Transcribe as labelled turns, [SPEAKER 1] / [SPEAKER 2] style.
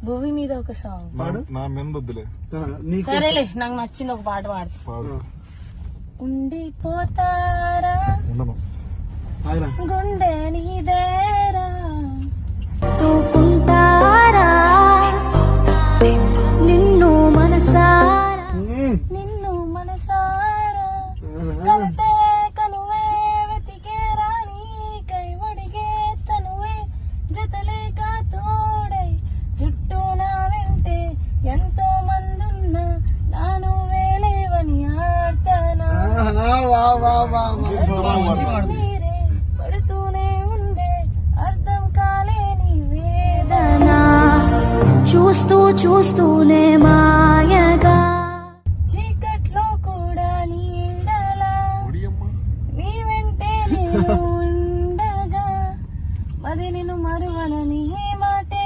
[SPEAKER 1] భూమి మీద ఒక సాంగ్
[SPEAKER 2] నా మీద వద్దులే.
[SPEAKER 1] సరేలే, నాకు నచ్చింది ఒక పాట పాడు. ఉండిపోతారా
[SPEAKER 2] ఉండను.
[SPEAKER 1] గుండె నీదేరా,
[SPEAKER 3] తూకుంటారా నిన్ను మనసారా,
[SPEAKER 1] నిన్ను మనసారా కలితే కనువే వెతికేరా, నీకై ఒడిగే తనువే జతలేక తోడై చుట్టూ నా వెంటే ఎంతో మందున్నా నాను వేలేవని ఆడతానా, నీరే పడుతూనే ఉందే అర్థం కాలేని వేదన,
[SPEAKER 3] చూస్తూ చూస్తూనే